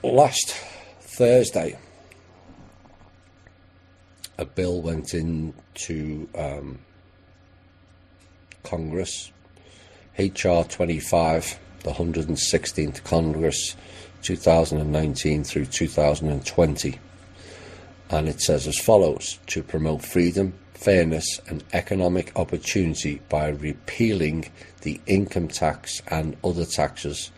Last Thursday, a bill went into Congress, HR 25, the 116th Congress, 2019 through 2020, and it says as follows: to promote freedom, fairness and economic opportunity by repealing the income tax and other taxes,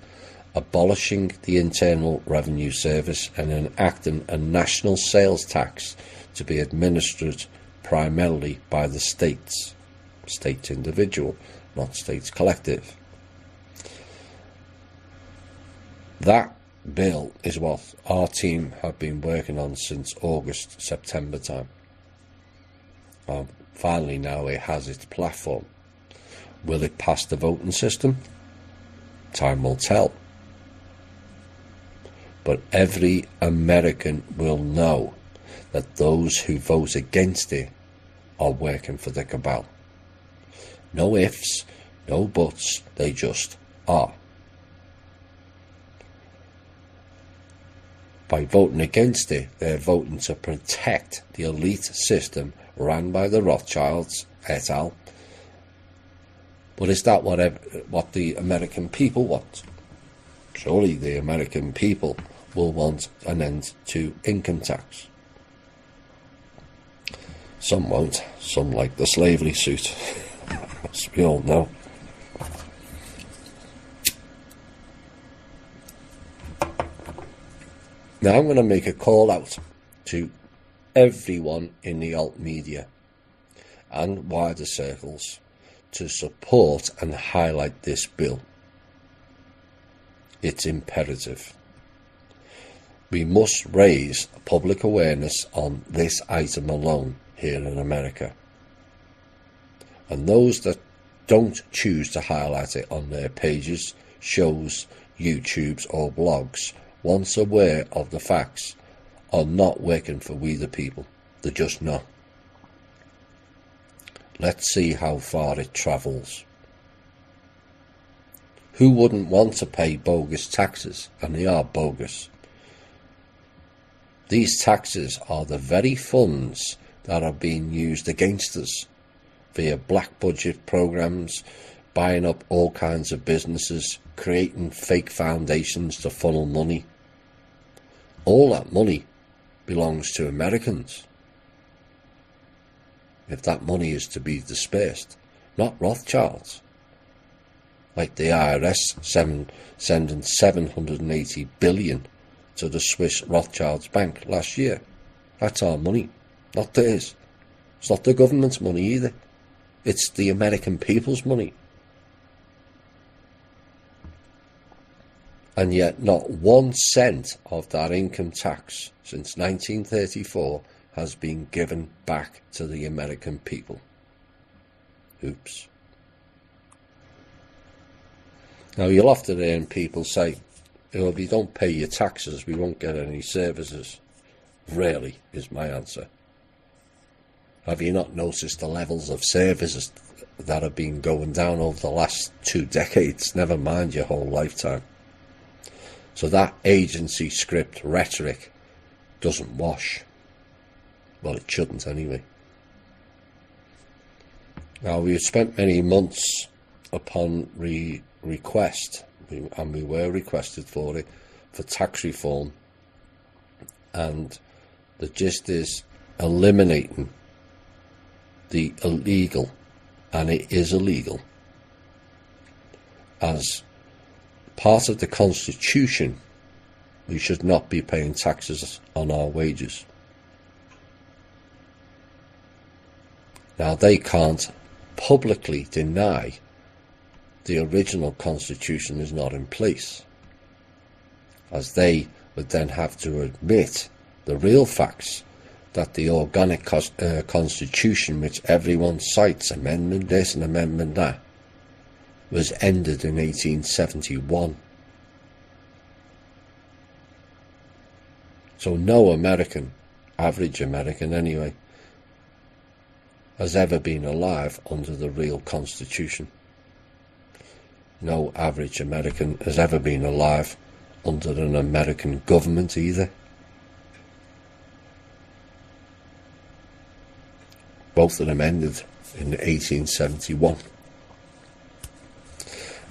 abolishing the Internal Revenue Service and enacting a national sales tax to be administered primarily by the states, state individual, not states collective. That bill is what our team have been working on since August, September time. Finally now it has its platform. Will it pass the voting system? Time will tell. But every American will know that those who vote against it are working for the cabal. No ifs, no buts, they just are. By voting against it, they're voting to protect the elite system ran by the Rothschilds et al. But is that what the American people want? Surely the American people will want an end to income tax. Some won't. Some like the slavery suit, as we all know. Now I'm going to make a call out to everyone in the alt media and wider circles to support and highlight this bill. It's imperative. We must raise public awareness on this item alone here in America. And those that don't choose to highlight it on their pages, shows, YouTubes or blogs, once aware of the facts, are not working for we the people. They're just not. Let's see how far it travels. Who wouldn't want to pay bogus taxes? And they are bogus. These taxes are the very funds that are being used against us via black budget programs, buying up all kinds of businesses, creating fake foundations to funnel money. All that money belongs to Americans. If that money is to be dispersed, not Rothschilds. Like the IRS sending 780 billion to the Swiss Rothschilds bank last year. That's our money, not theirs. It's not the government's money either. It's the American people's money. And yet not 1 cent of that income tax since 1934 has been given back to the American people. Oops. Now you'll often hear people say, oh, if you don't pay your taxes, we won't get any services. Really, is my answer. Have you not noticed the levels of services that have been going down over the last 2 decades, never mind your whole lifetime? So that agency script rhetoric doesn't wash. Well, it shouldn't anyway. Now, we have spent many months upon request, and we were requested for it, for tax reform, and the gist is eliminating the illegal, and it is illegal, as part of the Constitution. We should not be paying taxes on our wages. Now, they can't publicly deny the original Constitution is not in place, as they would then have to admit the real facts, that the organic Constitution, which everyone cites, amendment this and amendment that, was ended in 1871. So no American, average American anyway, has ever been alive under the real Constitution. No average American has ever been alive under an American government either. Both of them ended in 1871.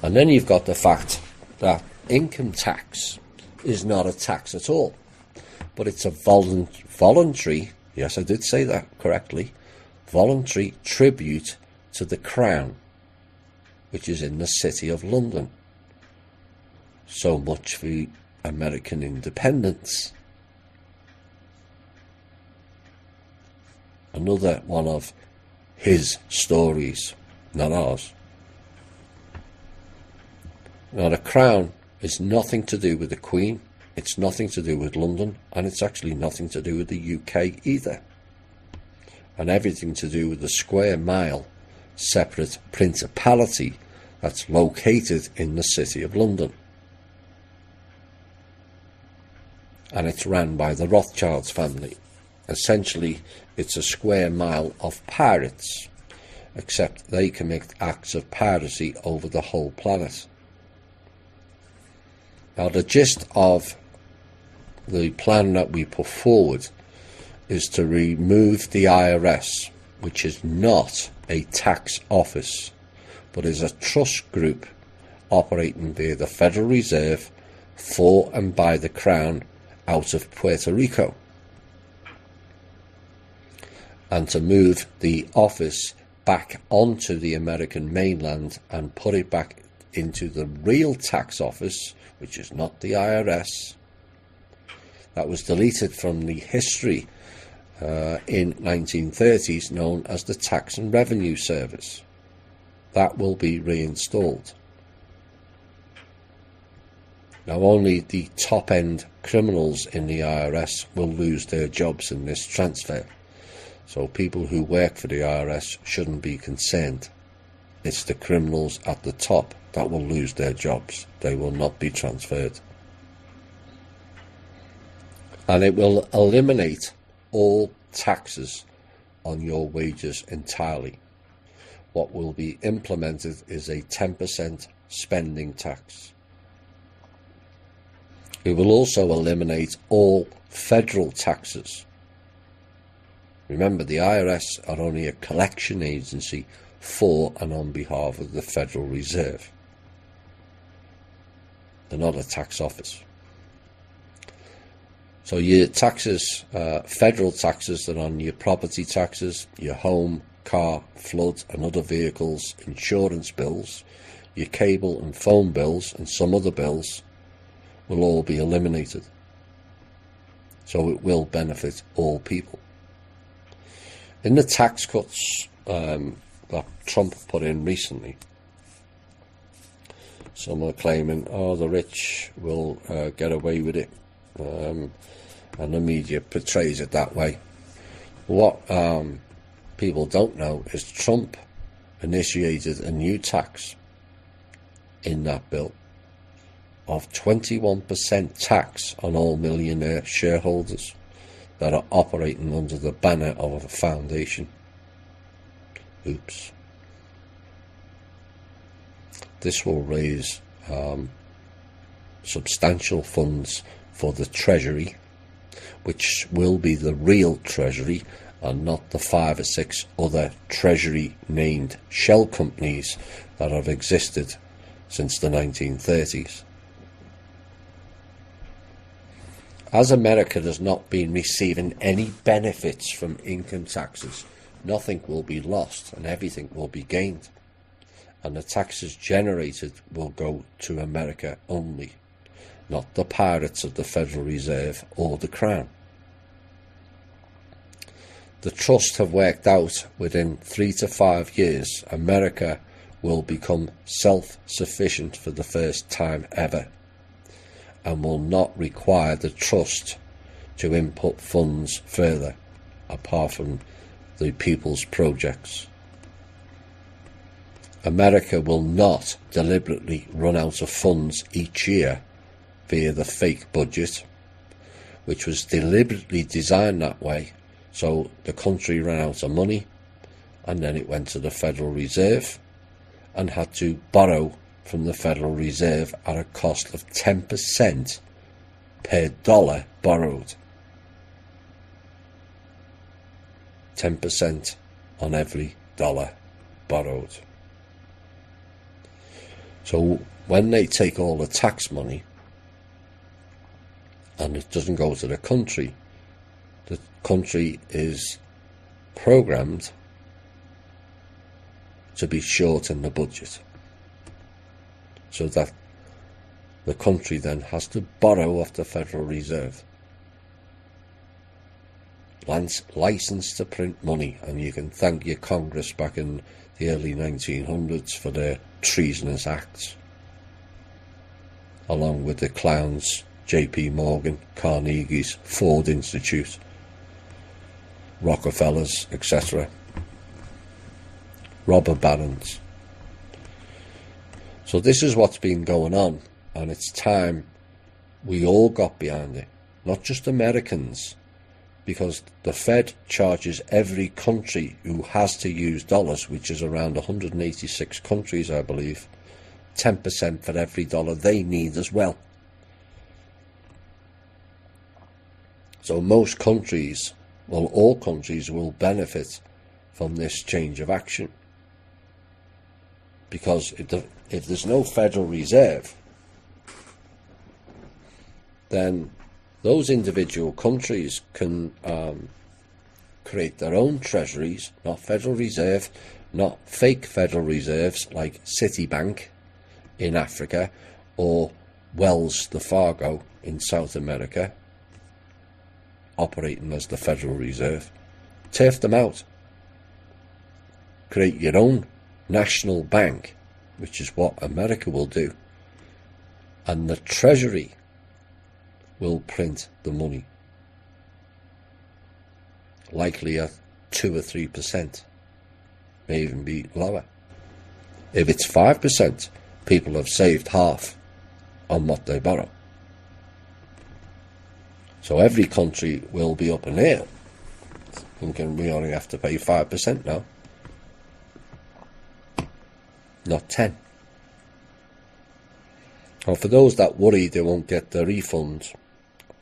And then you've got the fact that income tax is not a tax at all, but it's a voluntary, yes, I did say that correctly, voluntary tribute to the Crown, which is in the City of London. So much for American independence. Another one of his stories, not ours. Now, the Crown is nothing to do with the Queen, it's nothing to do with London, and it's actually nothing to do with the UK either. And everything to do with the square mile separate principality that's located in the City of London. And it's ran by the Rothschilds family. Essentially, it's a square mile of pirates, except they commit acts of piracy over the whole planet. Now, the gist of the plan that we put forward is to remove the IRS, which is not a tax office, but is a trust group operating via the Federal Reserve for and by the Crown out of Puerto Rico, and to move the office back onto the American mainland and put it back into the real tax office, which is not the IRS, that was deleted from the history in 1930s, known as the Tax and Revenue Service. That will be reinstalled. Now, only the top-end criminals in the IRS will lose their jobs in this transfer. So people who work for the IRS shouldn't be concerned. It's the criminals at the top that will lose their jobs. They will not be transferred. And it will eliminate all taxes on your wages entirely. What will be implemented is a 10% spending tax. It will also eliminate all federal taxes. Remember, the IRS are only a collection agency for and on behalf of the Federal Reserve. They're not a tax office. So your taxes, federal taxes, that are on your property taxes, your home, car, flood and other vehicles, insurance bills, your cable and phone bills and some other bills will all be eliminated. So it will benefit all people. In the tax cuts that Trump put in recently, some are claiming, oh, the rich will get away with it, and the media portrays it that way. What people don't know is Trump initiated a new tax in that bill of 21% tax on all millionaire shareholders that are operating under the banner of a foundation. Oops. This will raise substantial funds for the Treasury, which will be the real Treasury and not the 5 or 6 other Treasury named shell companies that have existed since the 1930s. As America has not been receiving any benefits from income taxes, nothing will be lost and everything will be gained. And the taxes generated will go to America only, not the pirates of the Federal Reserve or the Crown. The trust have worked out within 3 to 5 years, America will become self-sufficient for the first time ever, and will not require the trust to input funds further, apart from the people's projects. America will not deliberately run out of funds each year via the fake budget, which was deliberately designed that way, so the country ran out of money, and then it went to the Federal Reserve and had to borrow from the Federal Reserve at a cost of 10% per dollar borrowed. 10% on every dollar borrowed. So when they take all the tax money and it doesn't go to the country is programmed to be short in the budget, so that the country then has to borrow off the Federal Reserve, licensed to print money, and you can thank your Congress back in the early 1900s for their treasonous acts, along with the clowns J.P. Morgan, Carnegie's, Ford Institute, Rockefellers, etc., robber barons. So this is what's been going on, and it's time we all got behind it, not just Americans, because the Fed charges every country who has to use dollars, which is around 186 countries, I believe, 10% for every dollar they need as well. So most countries, well, all countries will benefit from this change of action, because if there's no Federal Reserve, then those individual countries can create their own treasuries, not Federal Reserve, not fake Federal Reserves like Citibank in Africa or Wells Fargo in South America, operating as the Federal Reserve. Turf them out. Create your own national bank, which is what America will do, and the Treasury will print the money, likely at 2 or 3%, may even be lower. If it's 5%, people have saved half on what they borrow. So every country will be up in here thinking we only have to pay 5% now, not 10. Well, for those that worry they won't get the refund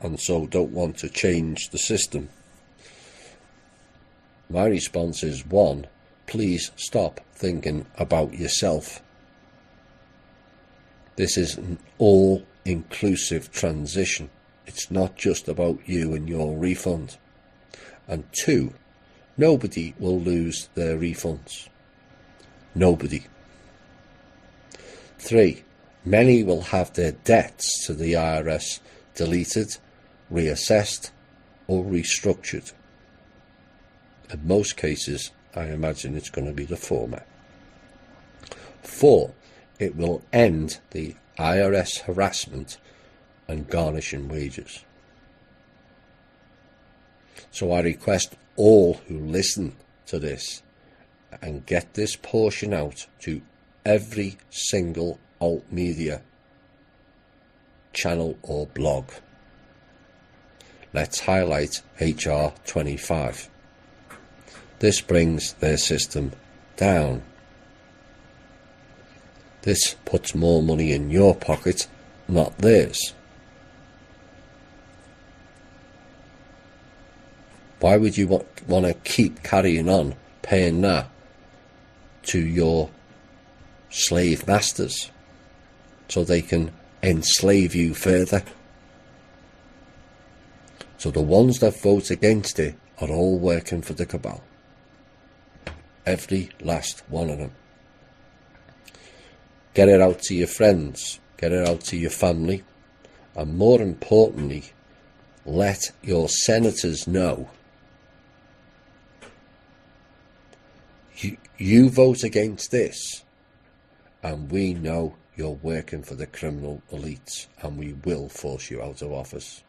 and so don't want to change the system, my response is, 1, please stop thinking about yourself. This is an all-inclusive transition. It's not just about you and your refund. And 2, nobody will lose their refunds. Nobody. 3, many will have their debts to the IRS deleted, reassessed, or restructured. In most cases, I imagine it's going to be the former. 4, it will end the IRS harassment and garnishing wages. So I request all who listen to this and get this portion out to every single alt media channel or blog. Let's highlight HR 25. This brings their system down. This puts more money in your pocket, not theirs. Why would you want to keep carrying on paying that to your slave masters so they can enslave you further? So the ones that vote against it are all working for the cabal. Every last one of them. Get it out to your friends, get it out to your family, and more importantly, let your senators know. You vote against this, and we know you're working for the criminal elites, and we will force you out of office.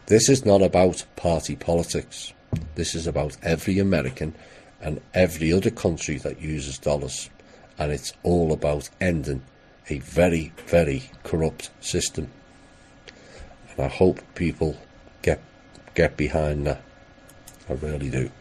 This is not about party politics. This is about every American and every other country that uses dollars, and it's all about ending a very, very corrupt system. And I hope people get behind that. I really do.